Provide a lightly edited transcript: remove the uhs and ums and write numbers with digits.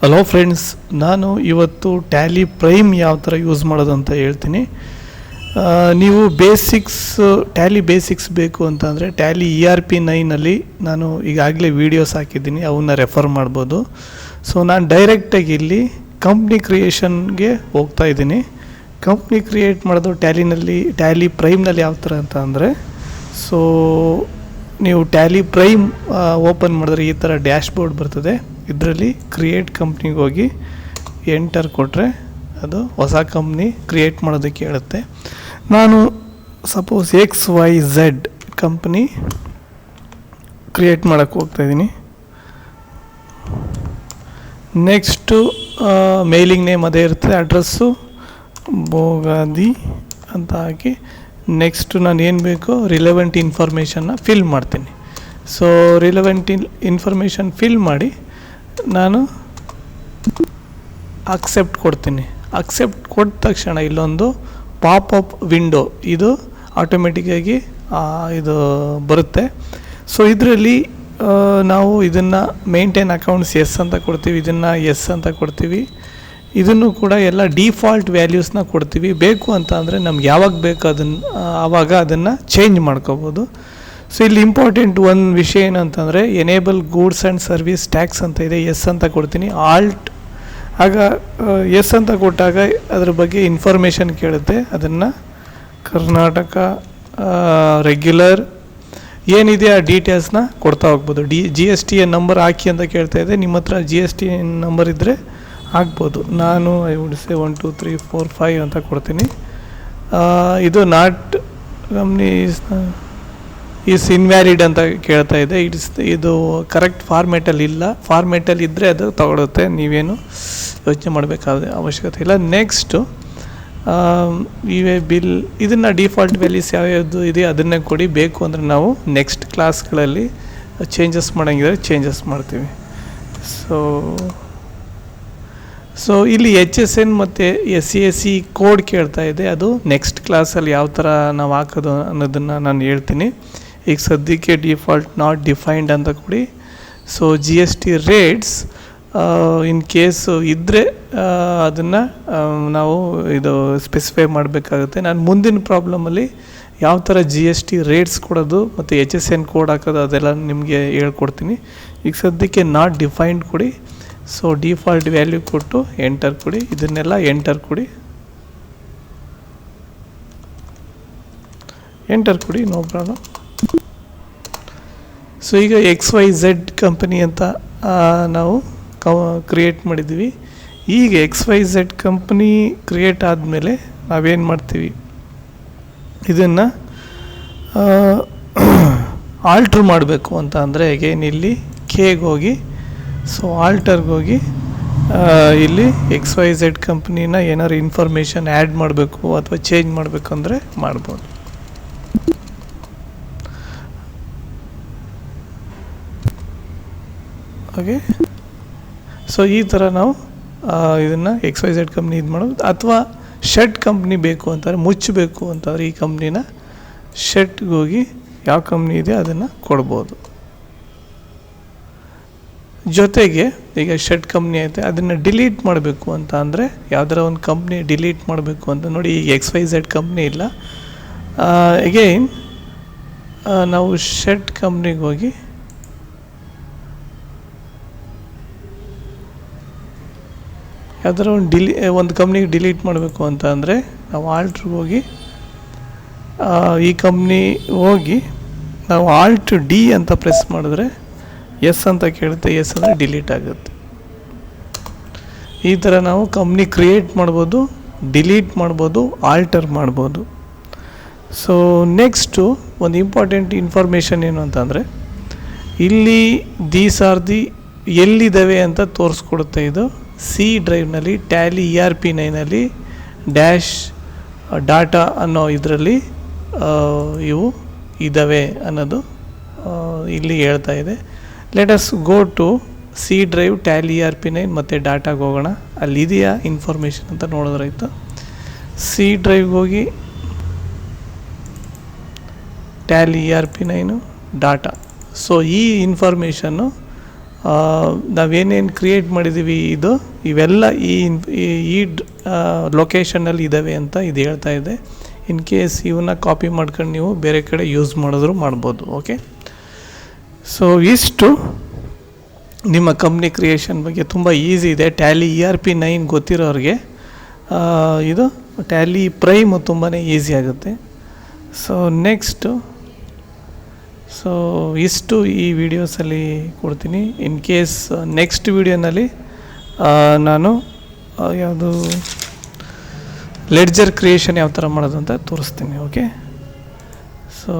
Hello friends, ನಾನು ಇವತ್ತು Tally prime ಯಾವ ಥರ ಯೂಸ್ ಮಾಡೋದು ಅಂತ ಹೇಳ್ತೀನಿ. ನೀವು ಟ್ಯಾಲಿ ಬೇಸಿಕ್ಸ್ ಬೇಕು ಅಂತಂದರೆ ಟ್ಯಾಲಿ ERP9 ನಾನು ಈಗಾಗಲೇ ವೀಡಿಯೋಸ್ ಹಾಕಿದ್ದೀನಿ, ಅವನ್ನ ರೆಫರ್ ಮಾಡ್ಬೋದು. ಸೊ ನಾನು ಡೈರೆಕ್ಟಾಗಿ ಇಲ್ಲಿ ಕಂಪ್ನಿ ಕ್ರಿಯೇಷನ್ಗೆ ಹೋಗ್ತಾ ಇದ್ದೀನಿ. ಕಂಪ್ನಿ ಕ್ರಿಯೇಟ್ ಮಾಡೋದು ಟ್ಯಾಲಿ ಪ್ರೈಮ್ನಲ್ಲಿ ಯಾವ ಥರ ಅಂತ ಅಂದರೆ, ಸೊ ನೀವು ಟ್ಯಾಲಿ ಪ್ರೈಮ್ ಓಪನ್ ಮಾಡಿದ್ರೆ ಈ ಥರ ಡ್ಯಾಶ್ ಬೋರ್ಡ್ ಬರ್ತದೆ. ಇದರಲ್ಲಿ ಕ್ರಿಯೇಟ್ ಕಂಪ್ನಿಗೆ ಹೋಗಿ ಎಂಟರ್ ಕೊಟ್ಟರೆ ಅದು ಹೊಸ ಕಂಪ್ನಿ ಕ್ರಿಯೇಟ್ ಮಾಡೋದಕ್ಕೆ ಹೇಳುತ್ತೆ. ನಾನು ಸಪೋಸ್ XYZ ಕಂಪ್ನಿ ಕ್ರಿಯೇಟ್ ಮಾಡೋಕ್ಕೆ ಹೋಗ್ತಾಯಿದ್ದೀನಿ. ನೆಕ್ಸ್ಟು ಮೇಲಿಂಗ್ ನೇಮ್ ಅದೇ ಇರ್ತದೆ, ಅಡ್ರೆಸ್ಸು ಭೋಗಾದಿ ಅಂತ ಹಾಕಿ ನೆಕ್ಸ್ಟು ನಾನು ಏನು ಬೇಕೋ ರಿಲೆವೆಂಟ್ ಇನ್ಫಾರ್ಮೇಷನ್ನ ಫಿಲ್ ಮಾಡ್ತೀನಿ. ಸೊ ರಿಲೆವೆಂಟ್ ಇನ್ಫಾರ್ಮೇಷನ್ ಫಿಲ್ ಮಾಡಿ ನಾನು ಅಕ್ಸೆಪ್ಟ್ ಕೊಡ್ತೀನಿ. ಅಕ್ಸೆಪ್ಟ್ ಕೊಟ್ಟ ತಕ್ಷಣ ಇಲ್ಲೊಂದು ಪಾಪಪ್ ವಿಂಡೋ ಇದು ಆಟೋಮೆಟಿಕ್ಕಾಗಿ ಇದು ಬರುತ್ತೆ. ಸೊ ಇದರಲ್ಲಿ ನಾವು ಇದನ್ನು ಮೇಂಟೈನ್ ಅಕೌಂಟ್ಸ್ ಎಸ್ ಅಂತ ಕೊಡ್ತೀವಿ, ಇದನ್ನು ಎಸ್ ಅಂತ ಕೊಡ್ತೀವಿ. ಇದನ್ನು ಕೂಡ ಎಲ್ಲ ಡಿಫಾಲ್ಟ್ ವ್ಯಾಲ್ಯೂಸ್ನ ಕೊಡ್ತೀವಿ. ಬೇಕು ಅಂತ ಅಂದರೆ ನಮ್ಗೆ ಯಾವಾಗ ಬೇಕು ಆವಾಗ ಅದನ್ನು ಚೇಂಜ್ ಮಾಡ್ಕೋಬೋದು. ಸೊ ಇಲ್ಲಿ ಇಂಪಾರ್ಟೆಂಟ್ ಒಂದು ವಿಷಯ ಏನಂತಂದರೆ enable goods and service tax ಅಂತ ಇದೆ, ಎಸ್ ಅಂತ ಕೊಡ್ತೀನಿ. ಆಲ್ಟ್ ಆಗ ಎಸ್ ಅಂತ ಕೊಟ್ಟಾಗ ಅದ್ರ ಬಗ್ಗೆ ಇನ್ಫಾರ್ಮೇಷನ್ ಕೇಳುತ್ತೆ. ಅದನ್ನು ಕರ್ನಾಟಕ ರೆಗ್ಯುಲರ್ ಏನಿದೆ ಆ ಡೀಟೇಲ್ಸ್ನ ಕೊಡ್ತಾ ಹೋಗ್ಬೋದು. GST ನಂಬರ್ ಹಾಕಿ ಅಂತ ಕೇಳ್ತಾ ಇದೆ. ನಿಮ್ಮ ಹತ್ರ GST ನಂಬರ್ ಇದ್ದರೆ ಹಾಕ್ಬೋದು. ನಾನು ಐ ವುಡ್ ಸೇ 1 2 3 4 5 ಅಂತ ಕೊಡ್ತೀನಿ. ಇದು ನಾಟ್ ಕಂಪ್ನಿ ಈಸ್ ಇನ್ವ್ಯಾಲಿಡ್ ಅಂತ ಕೇಳ್ತಾ ಇದೆ. ಇದು ಕರೆಕ್ಟ್ ಫಾರ್ಮೇಟಲ್ಲಿ ಇಲ್ಲ. ಫಾರ್ಮೇಟಲ್ಲಿ ಇದ್ದರೆ ಅದು ತಗೊಳುತ್ತೆ, ನೀವೇನು ಯೋಚನೆ ಮಾಡಬೇಕಾದ ಅವಶ್ಯಕತೆ ಇಲ್ಲ. ನೆಕ್ಸ್ಟು ಬಿಲ್, ಇದನ್ನು ಡಿಫಾಲ್ಟ್ ವ್ಯಾಲ್ಯೂಸ್ ಯಾವ್ಯಾವುದು ಇದೆ ಅದನ್ನೇ ಕೊಡಿ. ಬೇಕು ಅಂದರೆ ನಾವು ನೆಕ್ಸ್ಟ್ ಕ್ಲಾಸ್ಗಳಲ್ಲಿ ಚೇಂಜಸ್ ಮಾಡೋಂಗಿದ್ರೆ ಚೇಂಜಸ್ ಮಾಡ್ತೀವಿ. ಸೊ ಇಲ್ಲಿ HSN ಮತ್ತು SCSC ಕೋಡ್ ಕೇಳ್ತಾ ಇದೆ. ಅದು ನೆಕ್ಸ್ಟ್ ಕ್ಲಾಸಲ್ಲಿ ಯಾವ ಥರ ನಾವು ಹಾಕೋದು ಅನ್ನೋದನ್ನು ನಾನು ಹೇಳ್ತೀನಿ. ಈಗ ಸದ್ಯಕ್ಕೆ ಡಿಫಾಲ್ಟ್ ನಾಟ್ ಡಿಫೈನ್ಡ್ ಅಂತ ಕೊಡಿ. So GST rates in case ಇದ್ದರೆ ಅದನ್ನು ನಾವು ಇದು ಸ್ಪೆಸಿಫೈ ಮಾಡಬೇಕಾಗುತ್ತೆ. ನಾನು ಮುಂದಿನ ಪ್ರಾಬ್ಲಮಲ್ಲಿ ಯಾವ ಥರ GST ರೇಟ್ಸ್ ಕೊಡೋದು ಮತ್ತು HSN ಕೋಡ್ ಹಾಕೋದು ಅದೆಲ್ಲ ನಿಮಗೆ ಹೇಳ್ಕೊಡ್ತೀನಿ. ಈಗ ಸದ್ಯಕ್ಕೆ ನಾಟ್ ಡಿಫೈನ್ಡ್ ಕೊಡಿ. ಸೊ ಡಿಫಾಲ್ಟ್ ವ್ಯಾಲ್ಯೂ ಕೊಟ್ಟು ಎಂಟರ್ ಕೊಡಿ. ಇದನ್ನೆಲ್ಲ ಎಂಟರ್ ಕೊಡಿ, ನೋ ಪ್ರಾಬ್ಲಮ್. ಸೊ ಈಗ XYZ ಕಂಪನಿ ಅಂತ ನಾವು ಕ್ರಿಯೇಟ್ ಮಾಡಿದ್ದೀವಿ. ಈಗ XYZ ಕಂಪ್ನಿ ಕ್ರಿಯೇಟ್ ಆದಮೇಲೆ ನಾವೇನು ಮಾಡ್ತೀವಿ, ಇದನ್ನು ಆಲ್ಟ್ರ್ ಮಾಡಬೇಕು ಅಂತ ಅಂದರೆ ಅಗೇನ್ ಇಲ್ಲಿ ಕೆಗೆ ಹೋಗಿ, ಸೊ ಆಲ್ಟರ್ಗೆ ಹೋಗಿ ಇಲ್ಲಿ XYZ ಕಂಪ್ನಿನ ಏನಾದ್ರು ಇನ್ಫಾರ್ಮೇಷನ್ ಆ್ಯಡ್ ಮಾಡಬೇಕು ಅಥವಾ ಚೇಂಜ್ ಮಾಡಬೇಕು ಅಂದರೆ ಮಾಡ್ಬೋದು. ಓಕೆ, ಸೊ ಈ ಥರ ನಾವು ಇದನ್ನು XYZ ಕಂಪ್ನಿ ಇದು ಮಾಡೋದು. ಅಥವಾ ಶೆಡ್ ಕಂಪ್ನಿ ಬೇಕು ಅಂತಾರೆ, ಮುಚ್ಚಬೇಕು ಅಂತಂದರೆ ಈ ಕಂಪ್ನಿನ ಶೆಡ್ಗೆ ಹೋಗಿ ಯಾವ ಕಂಪ್ನಿ ಇದೆ ಅದನ್ನು ಕೊಡ್ಬೋದು. ಜೊತೆಗೆ ಈಗ ಶೆಡ್ ಕಂಪ್ನಿ ಐತೆ, ಅದನ್ನು ಡಿಲೀಟ್ ಮಾಡಬೇಕು ಅಂತ ಅಂದರೆ ಯಾವ್ದಾರ ಒಂದು ಕಂಪ್ನಿ ಡಿಲೀಟ್ ಮಾಡಬೇಕು ಅಂತ ನೋಡಿ. ಈಗ XYZ ಕಂಪ್ನಿ ಇಲ್ಲ. ಅಗೈನ್ ನಾವು ಶೆಡ್ ಕಂಪ್ನಿಗೆ ಹೋಗಿ ಯಾವ್ದಾರ ಒಂದು ಕಂಪ್ನಿಗೆ ಡಿಲೀಟ್ ಮಾಡಬೇಕು ಅಂತ ಅಂದರೆ ನಾವು ಆಲ್ಟ್ರಿಗೆ ಹೋಗಿ ಈ ಕಂಪ್ನಿ ಹೋಗಿ ನಾವು ಆಲ್ಟ್ D ಅಂತ ಪ್ರೆಸ್ ಮಾಡಿದ್ರೆ ಎಸ್ ಅಂತ ಕೇಳುತ್ತೆ. ಎಸ್ ಅಂದರೆ ಡಿಲೀಟ್ ಆಗುತ್ತೆ. ಈ ಥರ ನಾವು ಕಂಪ್ನಿ ಕ್ರಿಯೇಟ್ ಮಾಡ್ಬೋದು, ಡಿಲೀಟ್ ಮಾಡ್ಬೋದು, ಆಲ್ಟರ್ ಮಾಡ್ಬೋದು. ಸೊ ನೆಕ್ಸ್ಟು ಒಂದು ಇಂಪಾರ್ಟೆಂಟ್ ಇನ್ಫಾರ್ಮೇಷನ್ ಏನು ಅಂತಂದರೆ, ಇಲ್ಲಿ ದೀಸ್ ಆರ್ ದಿ ಎಲ್ಲಿದ್ದಾವೆ ಅಂತ ತೋರಿಸ್ಕೊಡುತ್ತೆ. ಇದು C ಡ್ರೈವ್ನಲ್ಲಿ ಟ್ಯಾಲಿ ERP9 ಡ್ಯಾಶ್ ಡಾಟಾ ಅನ್ನೋ ಇದರಲ್ಲಿ ಇವು ಇದ್ದಾವೆ ಅನ್ನೋದು ಇಲ್ಲಿ ಹೇಳ್ತಾ ಇದೆ. Let us go to C drive Tally ERP9 ಮತ್ತು ಡಾಟಾಗೆ ಹೋಗೋಣ. ಅಲ್ಲಿದೆಯಾ ಇನ್ಫಾರ್ಮೇಷನ್ ಅಂತ ನೋಡಿದ್ರಾಯ್ತು. C ಡ್ರೈವ್ಗೆ ಹೋಗಿ ಟ್ಯಾಲಿ ERP9 ಡಾಟಾ. ಸೊ ಈ ಇನ್ಫಾರ್ಮೇಷನ್ನು ನಾವೇನೇನು ಕ್ರಿಯೇಟ್ ಮಾಡಿದ್ದೀವಿ ಇವೆಲ್ಲ ಈ ಲೊಕೇಶನಲ್ಲಿ ಇದ್ದಾವೆ ಅಂತ ಇದು ಹೇಳ್ತಾ ಇದೆ. ಇನ್ ಕೇಸ್ ಇವನ್ನ ಕಾಪಿ ಮಾಡ್ಕೊಂಡು ನೀವು ಬೇರೆ ಕಡೆ ಯೂಸ್ ಮಾಡಿದ್ರು ಮಾಡ್ಬೋದು. ಓಕೆ, ಸೊ ಇಷ್ಟು ನಿಮ್ಮ ಕಂಪ್ನಿ ಕ್ರಿಯೇಷನ್ ಬಗ್ಗೆ ತುಂಬ ಈಸಿ ಇದೆ. ಟ್ಯಾಲಿ ERP9 ಗೊತ್ತಿರೋರಿಗೆ ಇದು ಟ್ಯಾಲಿ ಪ್ರೈಮ್ ತುಂಬಾ ಈಸಿ ಆಗುತ್ತೆ. ಸೊ ನೆಕ್ಸ್ಟು ಇಷ್ಟು ಈ ವಿಡಿಯೋಸಲ್ಲಿ ಕೊಡ್ತೀನಿ. ಇನ್ ಕೇಸ್ ನೆಕ್ಸ್ಟ್ ವಿಡಿಯೋನಲ್ಲಿ ನಾನು ಯಾವುದು ಲೆಡ್ಜರ್ ಕ್ರಿಯೇಷನ್ ಯಾವ ಥರ ಮಾಡೋದು ಅಂತ ತೋರಿಸ್ತೀನಿ. Okay, so